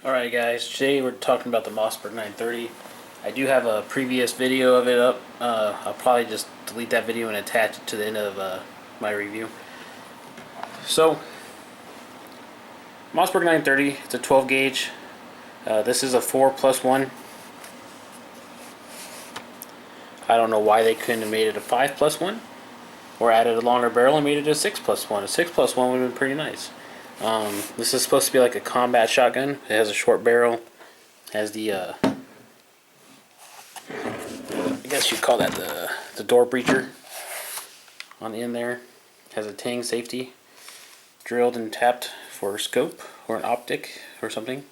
Alright guys, today we're talking about the Mossberg 930. I do have a previous video of it up. I'll probably just delete that video and attach it to the end of my review. So, Mossberg 930, it's a 12 gauge. This is a 4+1. I don't know why they couldn't have made it a 5+1 or added a longer barrel and made it a 6+1. A 6+1 would have been pretty nice. This is supposed to be like a combat shotgun. It has a short barrel. Has the I guess you'd call that the door breacher on the end there. Has a Tang safety drilled and tapped for a scope or an optic or something.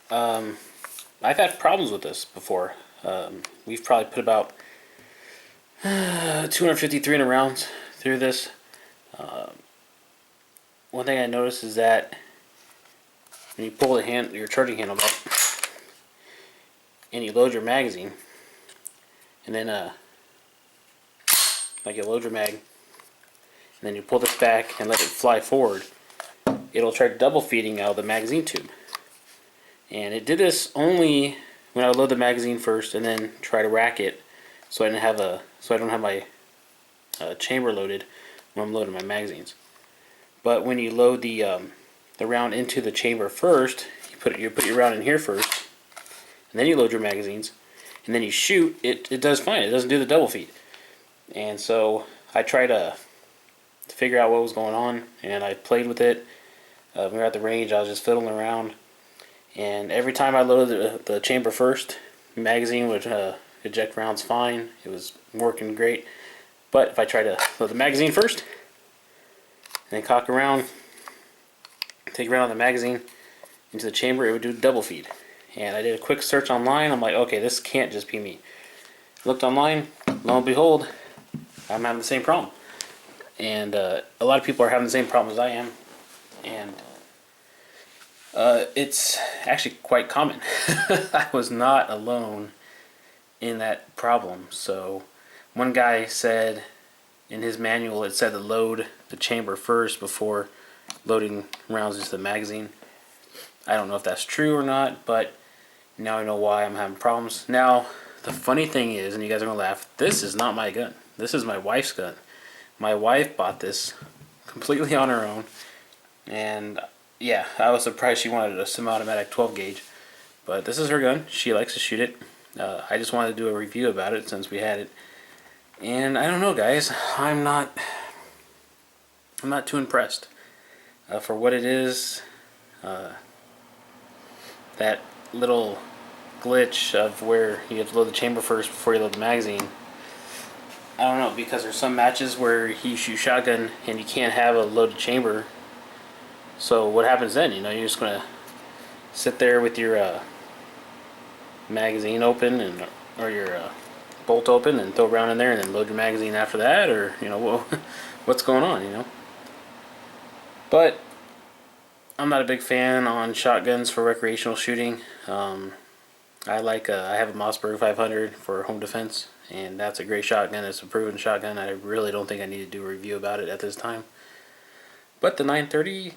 I've had problems with this before. We've probably put about 250, 300 rounds through this. One thing I noticed is that when you pull your charging handle up and you load your magazine, and then like you load your mag, and then you pull this back and let it fly forward, it'll try double feeding out of the magazine tube. And it did this only when I would load the magazine first and then try to rack it, so I don't have my chamber loaded when I'm loading my magazines. But when you load the round into the chamber first, you put your round in here first, and then you load your magazines, and then you shoot. It does fine. It doesn't do the double feed. And so I tried to figure out what was going on, and I played with it. We were at the range. I was just fiddling around, and every time I loaded the chamber first, the magazine would eject rounds fine. It was working great. But if I try to load the magazine first, and then cock around, take a round of the magazine into the chamber, it would do double feed. And I did a quick search online. I'm like, okay, this can't just be me. Looked online, lo and behold, I'm having the same problem. And a lot of people are having the same problem as I am. And it's actually quite common. I was not alone in that problem. So one guy said in his manual, it said to load the chamber first before loading rounds into the magazine. I don't know if that's true or not, but now I know why I'm having problems. Now, the funny thing is, and you guys are going to laugh, this is not my gun. This is my wife's gun. My wife bought this completely on her own, and yeah, I was surprised she wanted a semi-automatic 12 gauge, but this is her gun. She likes to shoot it. I just wanted to do a review about it since we had it. And I don't know, guys. I'm not too impressed for what it is. That little glitch of where you have to load the chamber first before you load the magazine. I don't know, because there's some matches where you shoot shotgun and you can't have a loaded chamber. So what happens then? You know, you're just gonna sit there with your magazine open or your bolt open and throw a round in there and then load your magazine after that, or you know, what's going on, you know? But I'm not a big fan on shotguns for recreational shooting. I have a Mossberg 500 for home defense, and that's a great shotgun. It's a proven shotgun. I really don't think I need to do a review about it at this time. But the 930,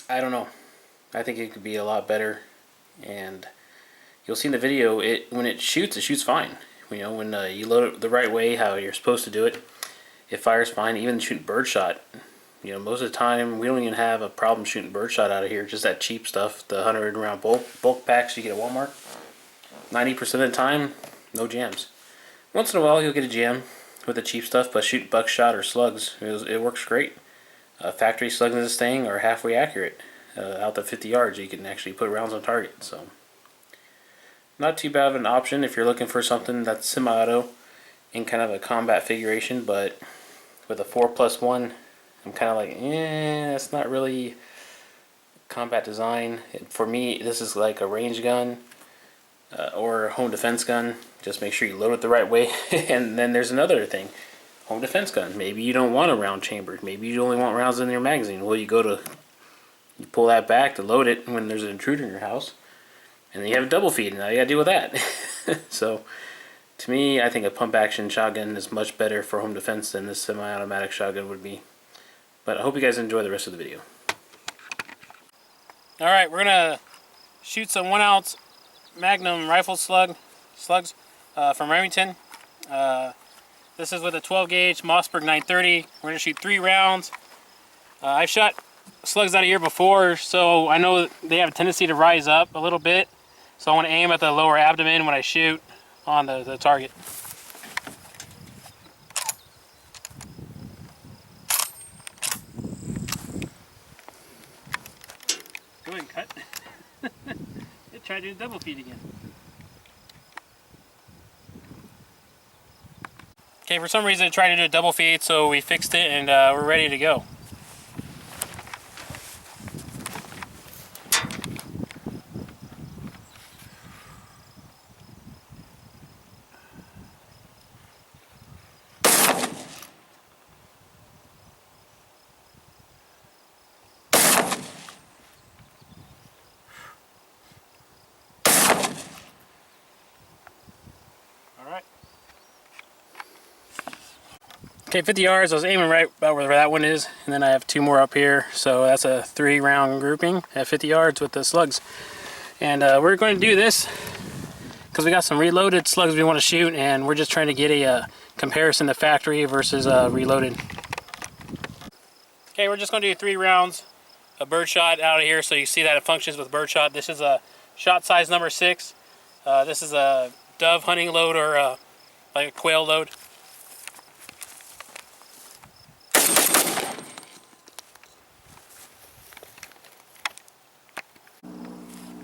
I don't know. I think it could be a lot better, and you'll see in the video, when it shoots fine. You know, when you load it the right way, how you're supposed to do it, it fires fine. Even shooting birdshot, you know, most of the time we don't even have a problem shooting birdshot out of here. Just that cheap stuff, the 100 round bulk packs you get at Walmart. 90% of the time, no jams. Once in a while, you'll get a jam with the cheap stuff, but shooting buckshot or slugs, it works great. Factory slugs in this thing are halfway accurate. Out to 50 yards, you can actually put rounds on target. So, not too bad of an option if you're looking for something that's semi-auto in kind of a combat figuration, but with a 4+1, I'm kind of like, that's not really combat design. For me, this is like a range gun or a home defense gun. Just make sure you load it the right way. And then there's another thing. Home defense gun. Maybe you don't want a round chamber. Maybe you only want rounds in your magazine. Well, you pull that back to load it when there's an intruder in your house. And then you have a double feed, and now you gotta deal with that. So, to me, I think a pump action shotgun is much better for home defense than this semi-automatic shotgun would be. But I hope you guys enjoy the rest of the video. Alright, we're going to shoot some 1 ounce Magnum rifle slugs from Remington. This is with a 12 gauge Mossberg 930. We're going to shoot 3 rounds. I've shot slugs out of here before, so I know they have a tendency to rise up a little bit. So I want to aim at the lower abdomen when I shoot on the target. Go ahead and cut. Let's try to do double feed again. Okay, for some reason I tried to do a double feed, so we fixed it and we're ready to go. Alright. Okay, 50 yards, I was aiming right about where that one is, and then I have 2 more up here, so that's a 3-round grouping at 50 yards with the slugs. And we're going to do this because we got some reloaded slugs we want to shoot, and we're just trying to get a comparison to factory versus reloaded. Okay, we're just going to do 3 rounds of birdshot out of here, so you see that it functions with birdshot. This is a shot size number 6. This is a dove hunting load, or like a quail load.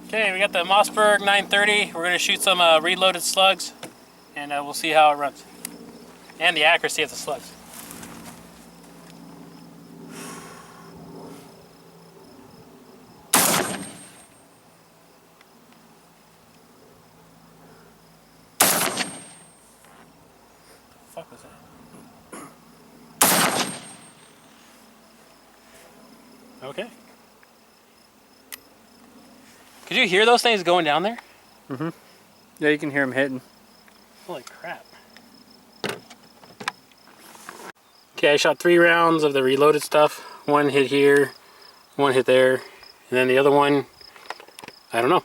Okay, we got the Mossberg 930. We're going to shoot some reloaded slugs, and we'll see how it runs. And the accuracy of the slugs. What the fuck was that? Okay. Could you hear those things going down there? Mm-hmm. Yeah, you can hear them hitting. Holy crap. Okay, I shot 3 rounds of the reloaded stuff. 1 hit here, 1 hit there, and then the other one, I don't know.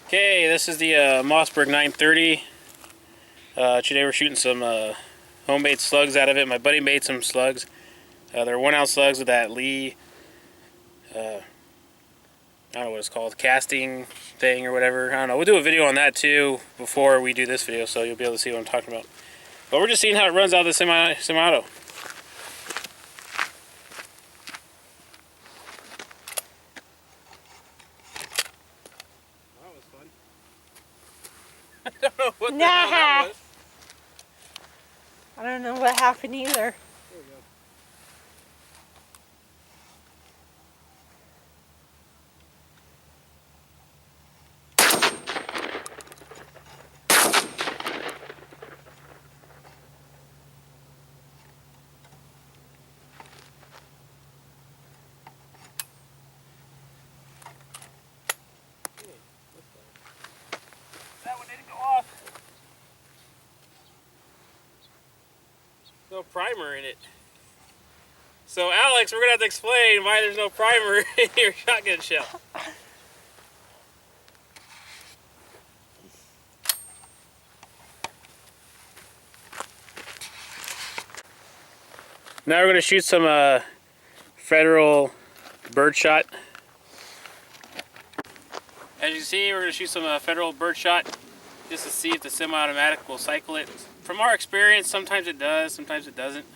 Okay, this is the Mossberg 930. Today we're shooting some homemade slugs out of it. My buddy made some slugs. They're 1 ounce slugs with that Lee, I don't know what it's called, casting thing or whatever. I don't know. We'll do a video on that too before we do this video, so you'll be able to see what I'm talking about. But we're just seeing how it runs out of the semi-auto. That was fun. I don't know what the hell that was. I don't know what happened either. There we go. That one didn't go off. No primer in it. So Alex, we're gonna have to explain why there's no primer in your shotgun shell. Now we're gonna shoot some federal birdshot. As you can see, we're gonna shoot some federal birdshot just to see if the semi-automatic will cycle it. From our experience, sometimes it does, sometimes it doesn't.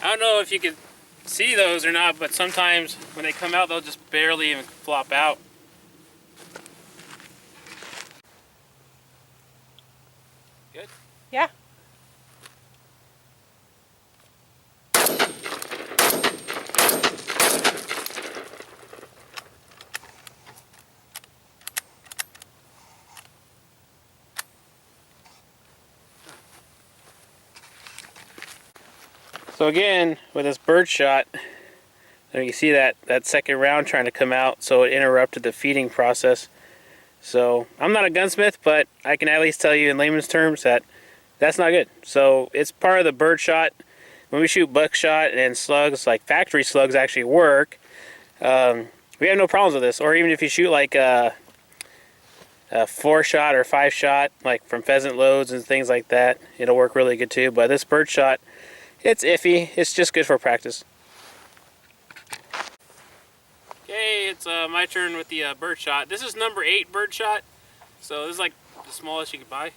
I don't know if you can see those or not, but sometimes when they come out, they'll just barely even flop out. Good? Yeah. So again, with this bird shot, you see that second round trying to come out, so it interrupted the feeding process. So I'm not a gunsmith, but I can at least tell you in layman's terms that that's not good. So it's part of the bird shot. When we shoot buckshot and slugs, like factory slugs actually work, we have no problems with this. Or even if you shoot like a 4-shot or 5-shot, like from pheasant loads and things like that, it'll work really good too. But this bird shot, it's iffy. It's just good for practice. Okay, it's my turn with the bird shot. This is number 8 bird shot. So this is like the smallest you can buy.